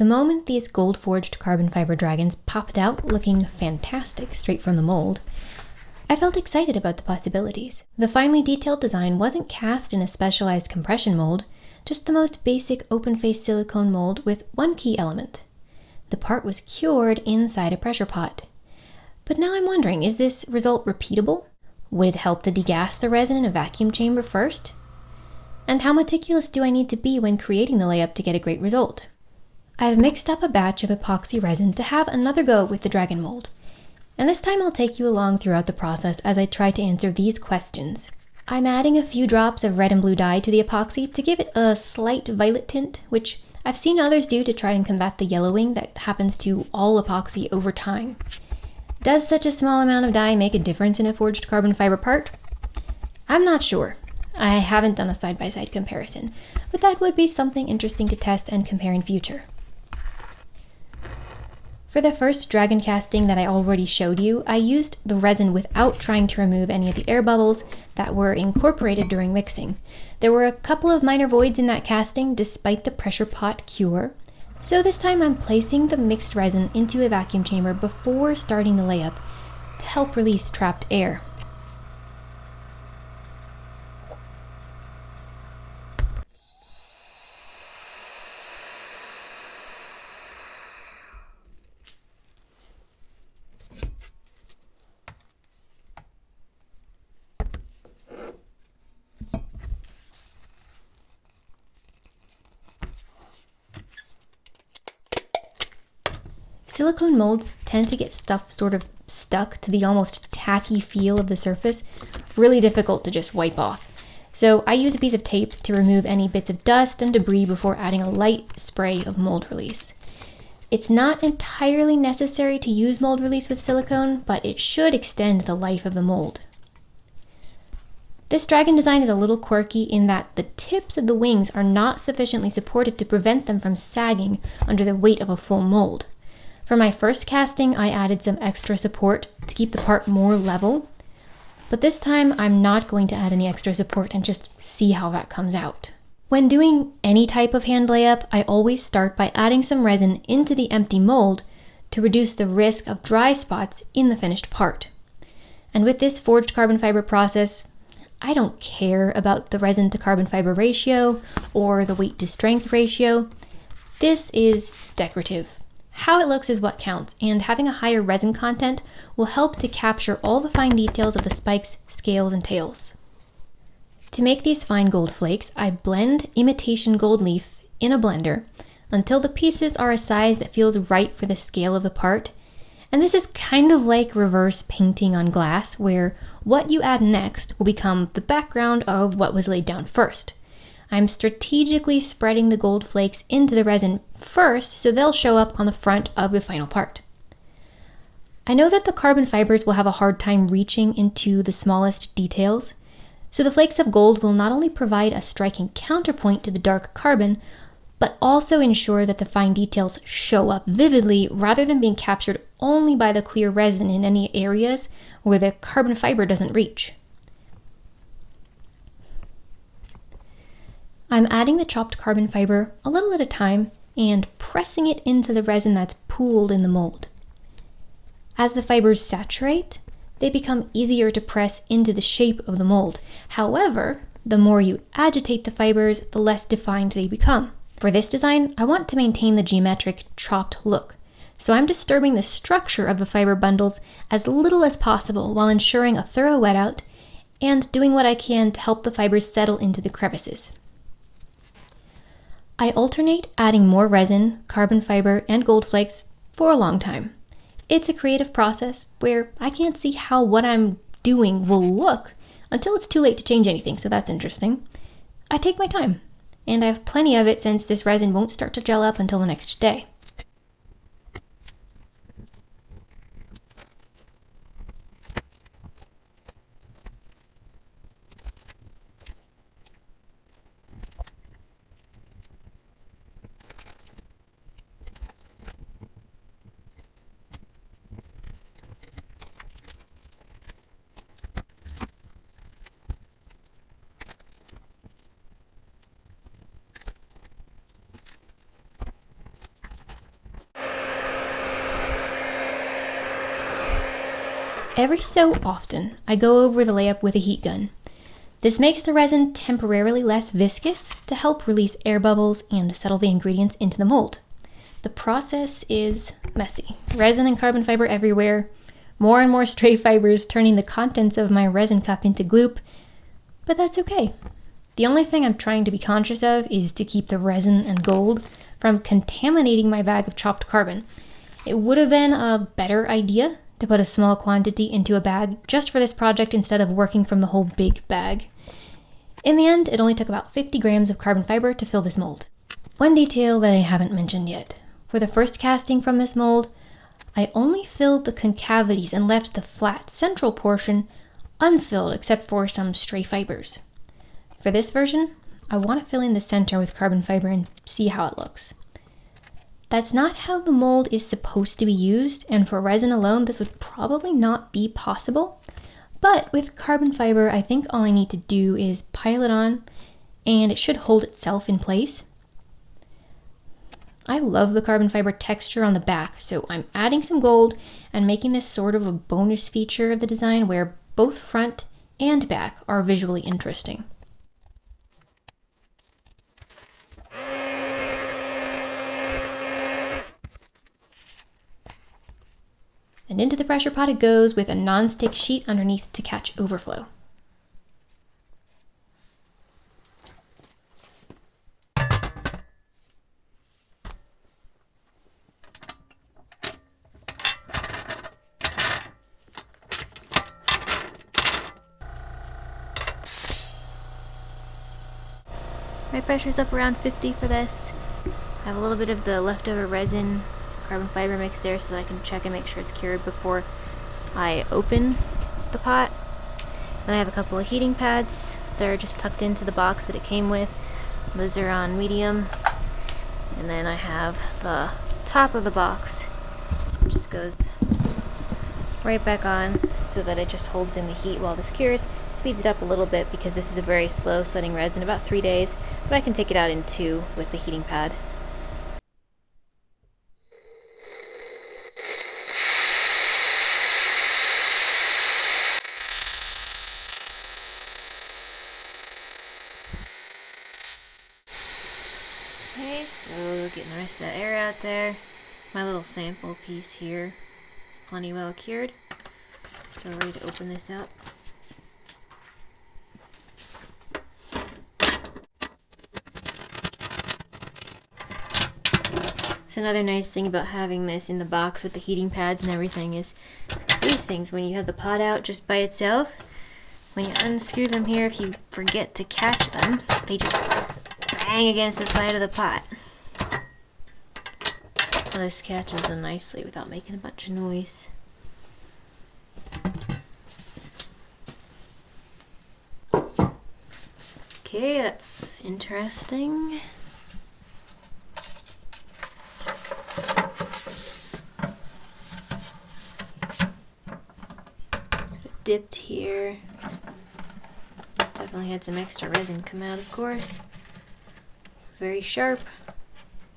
The moment these gold-forged carbon fiber dragons popped out looking fantastic straight from the mold, I felt excited about the possibilities. The finely detailed design wasn't cast in a specialized compression mold, just the most basic open-face silicone mold with one key element. The part was cured inside a pressure pot. But now I'm wondering, is this result repeatable? Would it help to degas the resin in a vacuum chamber first? And how meticulous do I need to be when creating the layup to get a great result? I've mixed up a batch of epoxy resin to have another go with the dragon mold. And this time I'll take you along throughout the process as I try to answer these questions. I'm adding a few drops of red and blue dye to the epoxy to give it a slight violet tint, which I've seen others do to try and combat the yellowing that happens to all epoxy over time. Does such a small amount of dye make a difference in a forged carbon fiber part? I'm not sure. I haven't done a side-by-side comparison, but that would be something interesting to test and compare in future. For the first dragon casting that I already showed you, I used the resin without trying to remove any of the air bubbles that were incorporated during mixing. There were a couple of minor voids in that casting despite the pressure pot cure, so this time I'm placing the mixed resin into a vacuum chamber before starting the layup to help release trapped air. Silicone molds tend to get stuff sort of stuck to the almost tacky feel of the surface, really difficult to just wipe off. So I use a piece of tape to remove any bits of dust and debris before adding a light spray of mold release. It's not entirely necessary to use mold release with silicone, but it should extend the life of the mold. This dragon design is a little quirky in that the tips of the wings are not sufficiently supported to prevent them from sagging under the weight of a full mold. For my first casting, I added some extra support to keep the part more level, but this time I'm not going to add any extra support and just see how that comes out. When doing any type of hand layup, I always start by adding some resin into the empty mold to reduce the risk of dry spots in the finished part. And with this forged carbon fiber process, I don't care about the resin to carbon fiber ratio or the weight to strength ratio. This is decorative. How it looks is what counts, and having a higher resin content will help to capture all the fine details of the spikes, scales, and tails. To make these fine gold flakes, I blend imitation gold leaf in a blender until the pieces are a size that feels right for the scale of the part. And this is kind of like reverse painting on glass, where what you add next will become the background of what was laid down first. I'm strategically spreading the gold flakes into the resin first so they'll show up on the front of the final part. I know that the carbon fibers will have a hard time reaching into the smallest details, so the flakes of gold will not only provide a striking counterpoint to the dark carbon, but also ensure that the fine details show up vividly rather than being captured only by the clear resin in any areas where the carbon fiber doesn't reach. I'm adding the chopped carbon fiber a little at a time and pressing it into the resin that's pooled in the mold. As the fibers saturate, they become easier to press into the shape of the mold. However, the more you agitate the fibers, the less defined they become. For this design, I want to maintain the geometric chopped look, so I'm disturbing the structure of the fiber bundles as little as possible while ensuring a thorough wet out and doing what I can to help the fibers settle into the crevices. I alternate adding more resin, carbon fiber, and gold flakes for a long time. It's a creative process where I can't see how what I'm doing will look until it's too late to change anything, so that's interesting. I take my time, and I have plenty of it since this resin won't start to gel up until the next day. Every so often, I go over the layup with a heat gun. This makes the resin temporarily less viscous to help release air bubbles and settle the ingredients into the mold. The process is messy. Resin and carbon fiber everywhere, more and more stray fibers turning the contents of my resin cup into gloop, but that's okay. The only thing I'm trying to be conscious of is to keep the resin and gold from contaminating my bag of chopped carbon. It would have been a better idea to put a small quantity into a bag just for this project instead of working from the whole big bag. In the end, it only took about 50 grams of carbon fiber to fill this mold. One detail that I haven't mentioned yet. For the first casting from this mold, I only filled the concavities and left the flat central portion unfilled except for some stray fibers. For this version, I want to fill in the center with carbon fiber and see how it looks. That's not how the mold is supposed to be used, and for resin alone, this would probably not be possible. But with carbon fiber, I think all I need to do is pile it on, and it should hold itself in place. I love the carbon fiber texture on the back, so I'm adding some gold and making this sort of a bonus feature of the design where both front and back are visually interesting. And into the pressure pot it goes with a non-stick sheet underneath to catch overflow. My pressure's up around 50 for this. I have a little bit of the leftover resin carbon fiber mix there so that I can check and make sure it's cured before I open the pot. Then I have a couple of heating pads that are just tucked into the box that it came with. Those are on medium. And then I have the top of the box, which just goes right back on so that it just holds in the heat while this cures. Speeds it up a little bit because this is a very slow setting resin, about 3 days, but I can take it out in 2 with the heating pad. Okay, so getting the rest of that air out there. My little sample piece here is plenty well cured. So we're ready to open this up. So another nice thing about having this in the box with the heating pads and everything is these things, when you have the pot out just by itself, when you unscrew them here, if you forget to catch them, they just bang against the side of the pot. Well, this catches them nicely without making a bunch of noise. Okay, that's interesting. Sort of dipped here. Definitely had some extra resin come out, of course. Very sharp,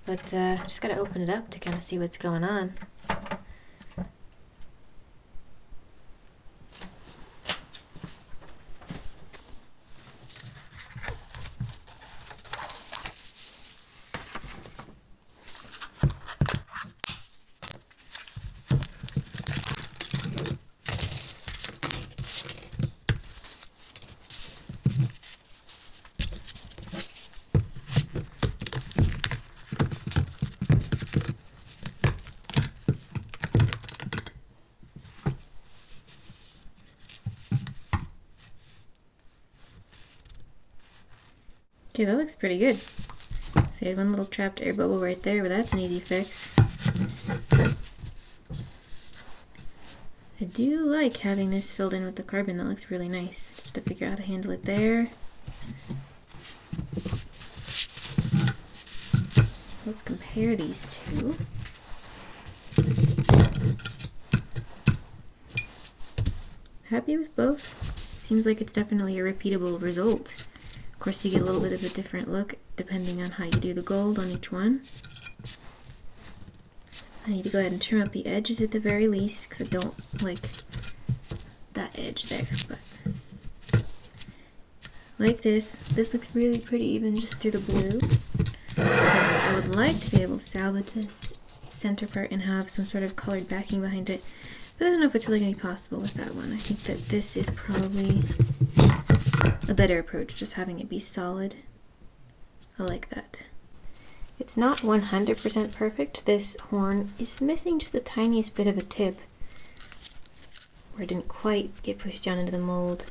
but just gotta open it up to kind of see what's going on. Okay, that looks pretty good. So I had one little trapped air bubble right there, but that's an easy fix. I do like having this filled in with the carbon. That looks really nice. Just to figure out how to handle it there. So let's compare these two. Happy with both. Seems like it's definitely a repeatable result. Of course, you get a little bit of a different look depending on how you do the gold on each one. I need to go ahead and trim up the edges at the very least because I don't like edge there, but like this looks really pretty even just through the blue. So I would like to be able to salvage this center part and have some sort of colored backing behind it, but I don't know if it's really going to be possible with that one. I think that this is probably a better approach, just having it be solid. I like that. It's not 100% perfect. This horn is missing just the tiniest bit of a tip, where it didn't quite get pushed down into the mold.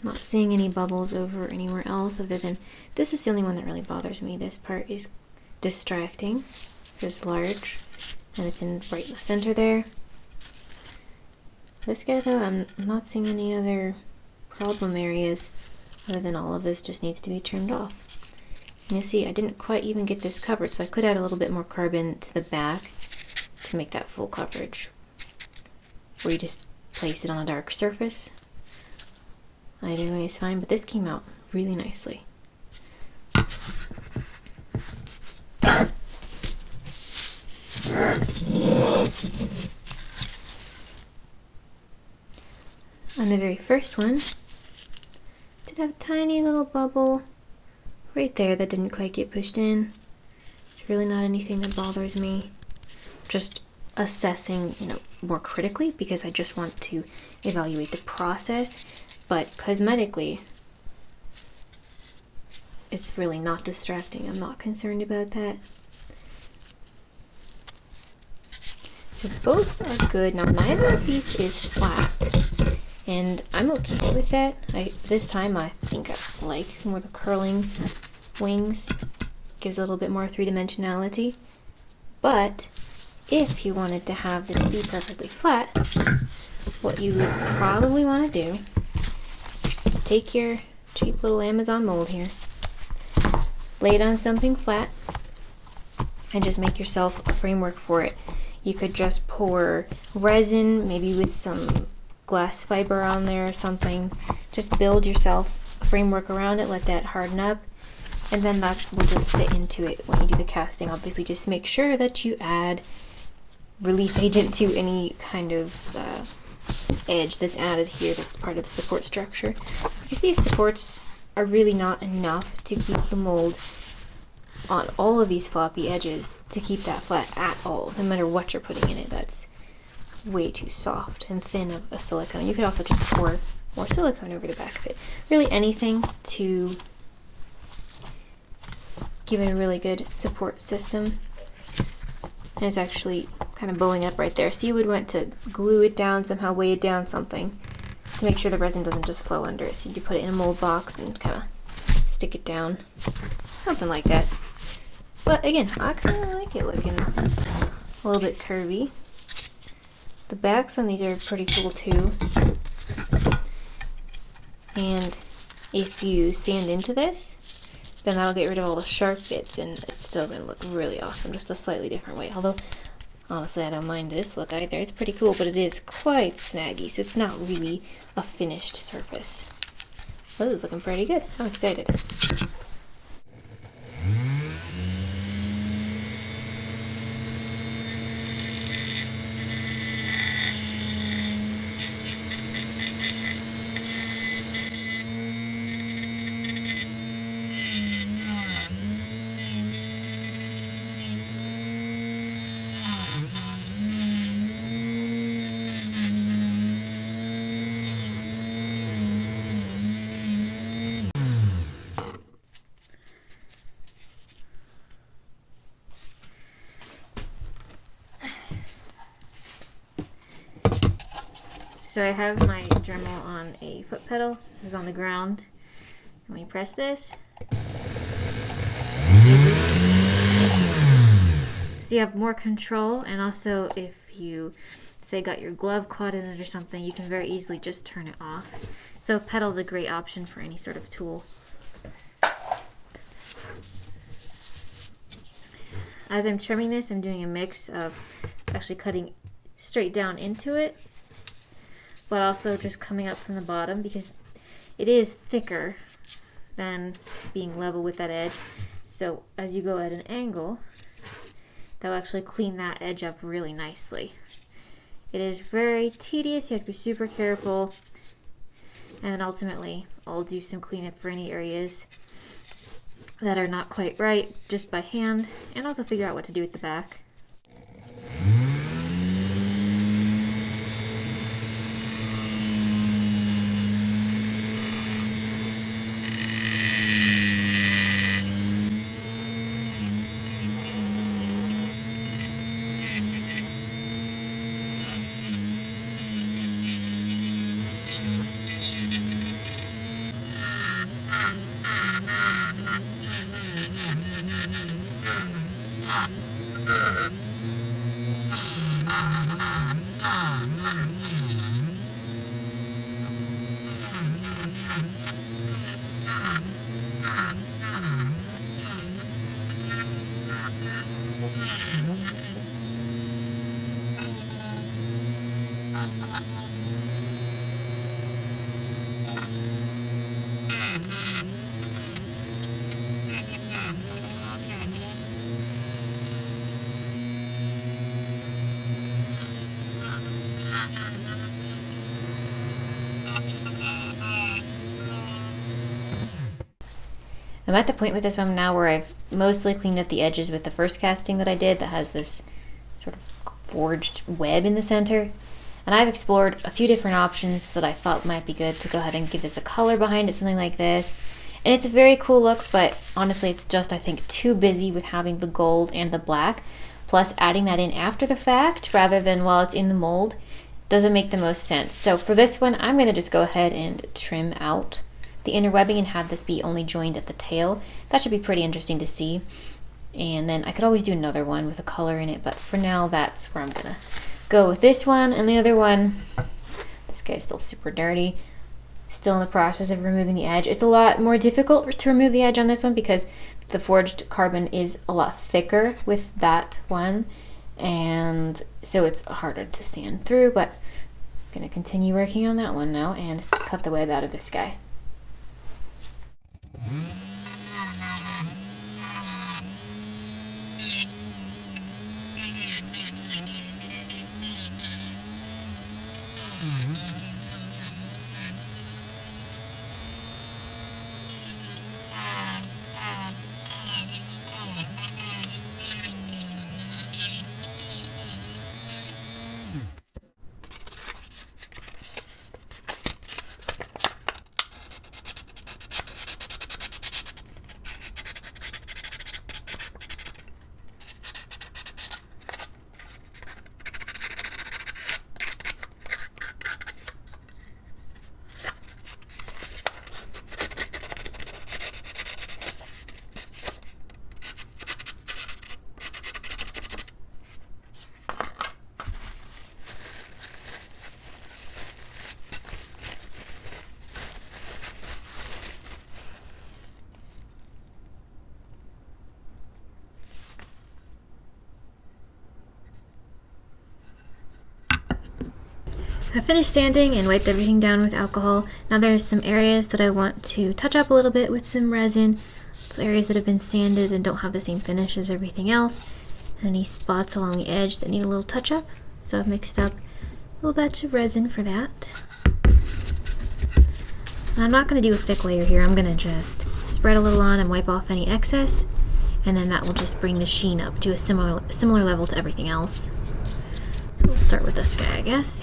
I'm not seeing any bubbles over anywhere else other than this is the only one that really bothers me. This part is distracting. It's large and it's in right in the center there. This guy though, I'm not seeing any other problem areas other than all of this just needs to be trimmed off. And you see I didn't quite even get this covered, so I could add a little bit more carbon to the back to make that full coverage, where you just place it on a dark surface. Either way is fine, but this came out really nicely. On the very first one, did have a tiny little bubble right there that didn't quite get pushed in. It's really not anything that bothers me. Just assessing, more critically, because I just want to evaluate the process. But cosmetically, it's really not distracting. I'm not concerned about that. So both are good. Now neither of these is flat, and I'm okay with that. This time I think I like more the curling wings. Gives a little bit more three-dimensionality. But if you wanted to have this be perfectly flat, what you would probably want to do, take your cheap little Amazon mold here, lay it on something flat, and just make yourself a framework for it. You could just pour resin, maybe with some glass fiber on there or something. Just build yourself a framework around it, let that harden up, and then that will just sit into it when you do the casting. Obviously, just make sure that you add release agent to any kind of edge that's added here that's part of the support structure, because these supports are really not enough to keep the mold on all of these floppy edges to keep that flat at all, no matter what you're putting in it. That's way too soft and thin of a silicone. You could also just pour more silicone over the back of it. Really anything to give it a really good support system. And it's actually kind of bowing up right there. So you would want to glue it down, somehow weigh it down something to make sure the resin doesn't just flow under it. So you could put it in a mold box and kind of stick it down. Something like that. But again, I kind of like it looking a little bit curvy. The backs on these are pretty cool too. And if you sand into this, then that'll get rid of all the sharp bits and it's still going to look really awesome, just a slightly different way. Although, honestly, I don't mind this look either. It's pretty cool, but it is quite snaggy, so it's not really a finished surface. Well, this is looking pretty good. I'm excited. So I have my Dremel on a foot pedal. This is on the ground. And when you press this, so you have more control, and also if you say got your glove caught in it or something, you can very easily just turn it off. So pedal is a great option for any sort of tool. As I'm trimming this, I'm doing a mix of actually cutting straight down into it, but also just coming up from the bottom, because it is thicker than being level with that edge. So as you go at an angle, that'll actually clean that edge up really nicely. It is very tedious. You have to be super careful. And then ultimately, I'll do some cleanup for any areas that are not quite right, just by hand, and also figure out what to do with the back. I'm at the point with this one now where I've mostly cleaned up the edges with the first casting that I did that has this sort of forged web in the center. And I've explored a few different options that I thought might be good to go ahead and give this a color behind it, something like this. And it's a very cool look, but honestly it's just, I think, too busy with having the gold and the black. Plus adding that in after the fact rather than while it's in the mold doesn't make the most sense. So for this one, I'm going to just go ahead and trim out the inner webbing and have this be only joined at the tail. That should be pretty interesting to see. And then I could always do another one with a color in it, but for now that's where I'm gonna go with this one. And the other one, this guy's still super dirty, still in the process of removing the edge. It's a lot more difficult to remove the edge on this one because the forged carbon is a lot thicker with that one, and so it's harder to sand through, but I'm gonna continue working on that one now and cut the web out of this guy. I finished sanding and wiped everything down with alcohol. Now there's some areas that I want to touch up a little bit with some resin. Areas that have been sanded and don't have the same finish as everything else. Any spots along the edge that need a little touch up. So I've mixed up a little batch of resin for that. And I'm not going to do a thick layer here. I'm going to just spread a little on and wipe off any excess. And then that will just bring the sheen up to a similar level to everything else. So we'll start with this guy, I guess.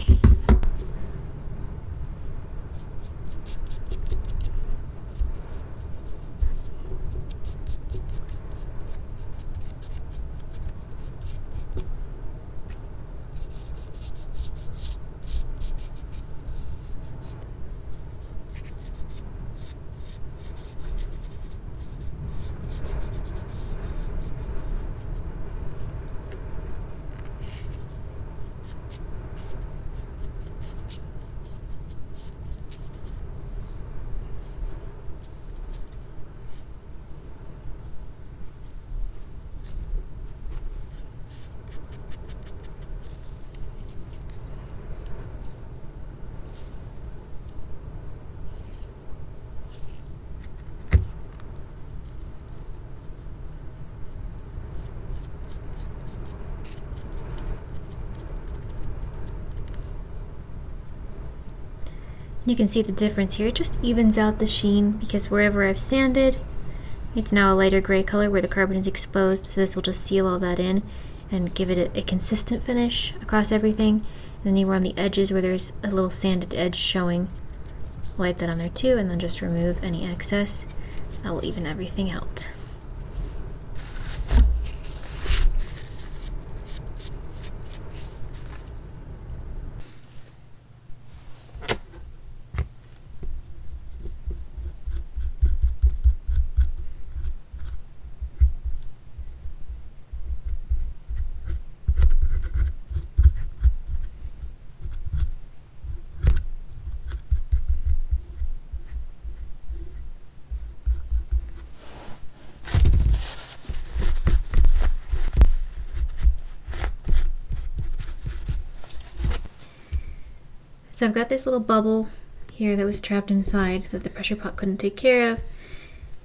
You can see the difference here. It just evens out the sheen because wherever I've sanded, it's now a lighter gray color where the carbon is exposed, so this will just seal all that in and give it a consistent finish across everything. And anywhere on the edges where there's a little sanded edge showing, wipe that on there too, and then just remove any excess. That will even everything out. So I've got this little bubble here that was trapped inside that the pressure pot couldn't take care of.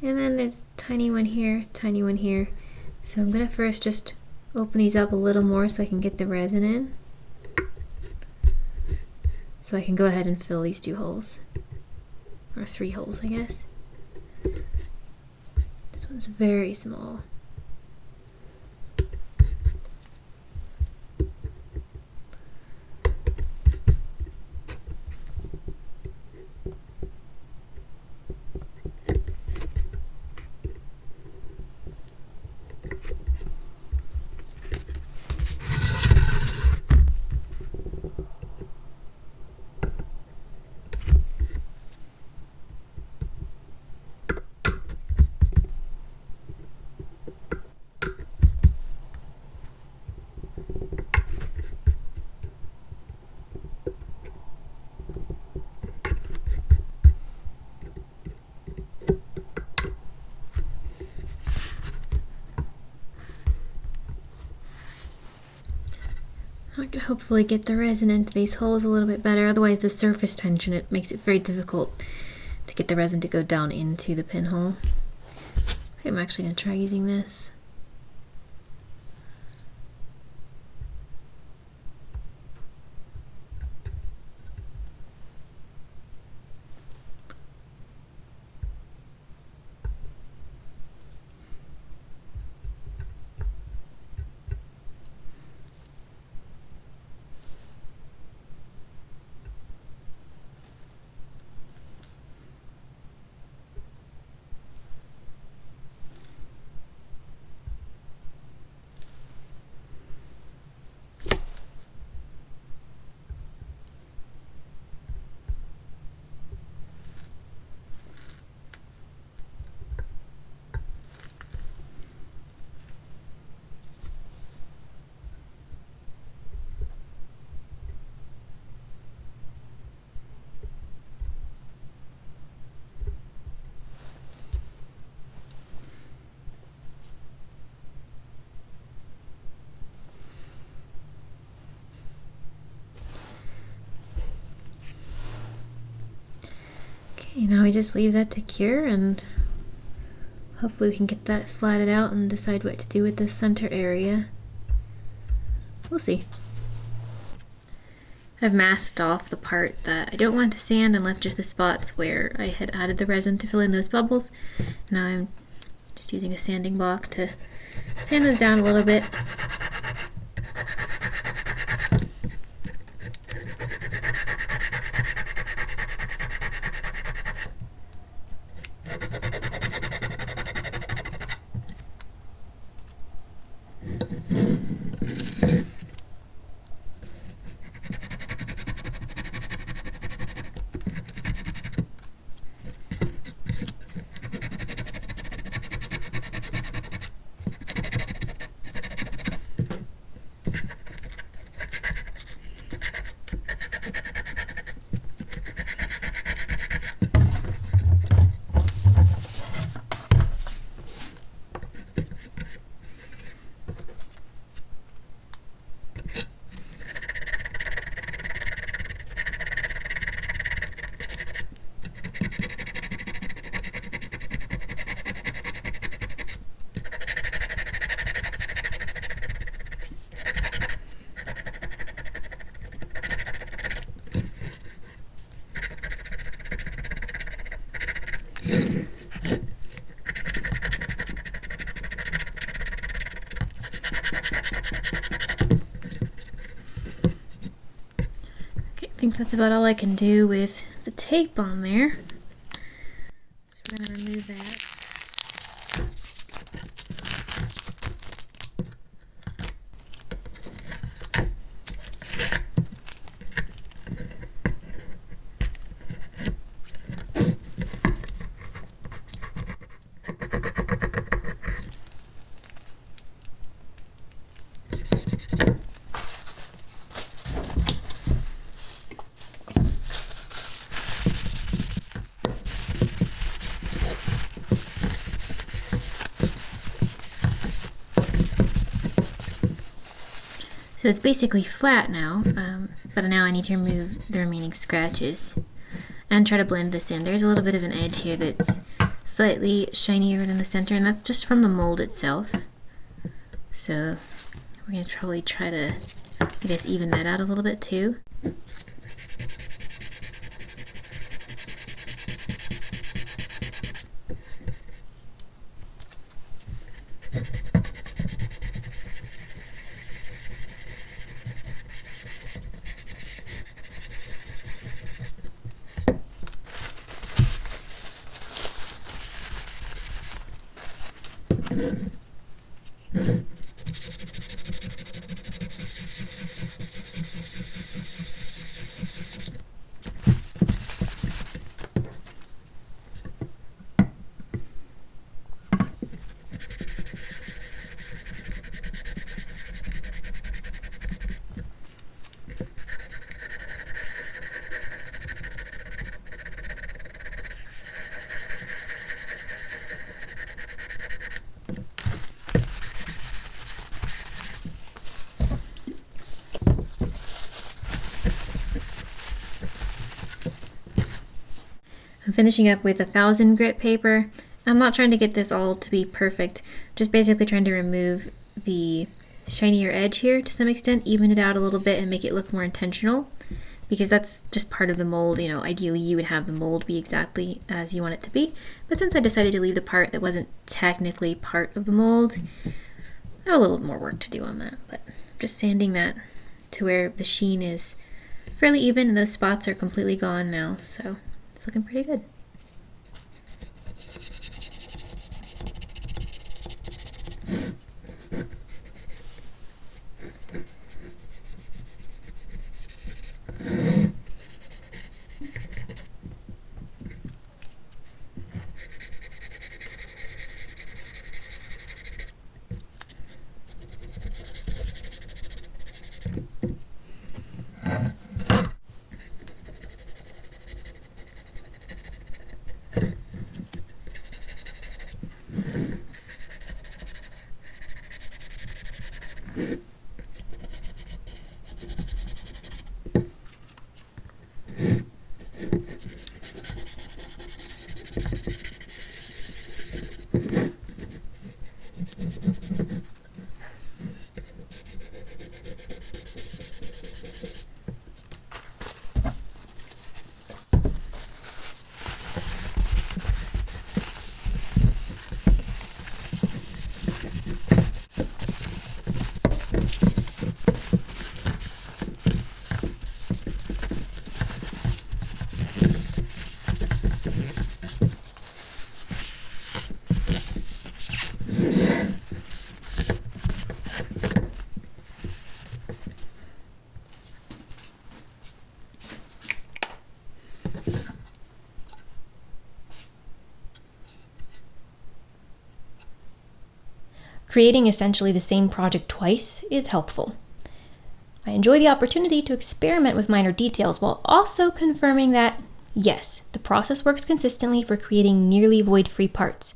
And then there's a tiny one here, tiny one here. So I'm gonna first just open these up a little more so I can get the resin in. So I can go ahead and fill these 2 holes. Or 3 holes, I guess. This one's very small. I can hopefully get the resin into these holes a little bit better, otherwise the surface tension, it makes it very difficult to get the resin to go down into the pinhole. Okay, I'm actually going to try using this. Okay, now we just leave that to cure and hopefully we can get that flattened out and decide what to do with the center area. We'll see. I've masked off the part that I don't want to sand and left just the spots where I had added the resin to fill in those bubbles. Now I'm just using a sanding block to sand those down a little bit. I think that's about all I can do with the tape on there. So we're going to remove that. So it's basically flat now, but now I need to remove the remaining scratches and try to blend this in. There's a little bit of an edge here that's slightly shinier than the center, and that's just from the mold itself. So we're going to probably try to, I guess, even that out a little bit too. I'm finishing up with 1000 grit paper. I'm not trying to get this all to be perfect, just basically trying to remove the shinier edge here to some extent, even it out a little bit and make it look more intentional, because that's just part of the mold. You know, ideally you would have the mold be exactly as you want it to be, but since I decided to leave the part that wasn't technically part of the mold, I have a little more work to do on that, but just sanding that to where the sheen is fairly even and those spots are completely gone now, so it's looking pretty good. Creating essentially the same project twice is helpful. I enjoy the opportunity to experiment with minor details while also confirming that, yes, the process works consistently for creating nearly void-free parts.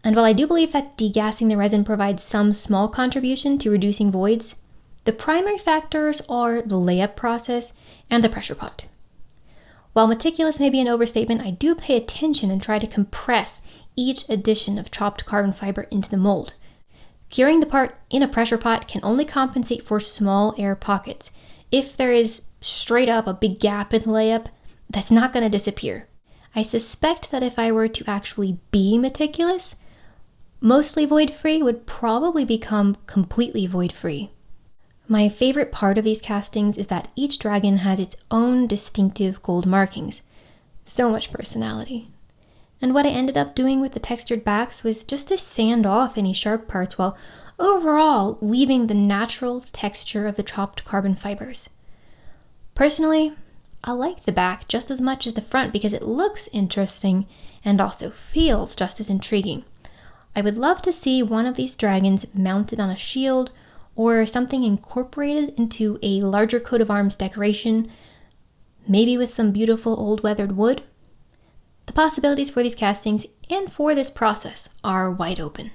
And while I do believe that degassing the resin provides some small contribution to reducing voids, the primary factors are the layup process and the pressure pot. While meticulous may be an overstatement, I do pay attention and try to compress each addition of chopped carbon fiber into the mold. Curing the part in a pressure pot can only compensate for small air pockets. If there is straight up a big gap in the layup, that's not going to disappear. I suspect that if I were to actually be meticulous, mostly void-free would probably become completely void-free. My favorite part of these castings is that each dragon has its own distinctive gold markings. So much personality. And what I ended up doing with the textured backs was just to sand off any sharp parts while overall leaving the natural texture of the chopped carbon fibers. Personally, I like the back just as much as the front because it looks interesting and also feels just as intriguing. I would love to see one of these dragons mounted on a shield or something incorporated into a larger coat of arms decoration, maybe with some beautiful old weathered wood. The possibilities for these castings and for this process are wide open.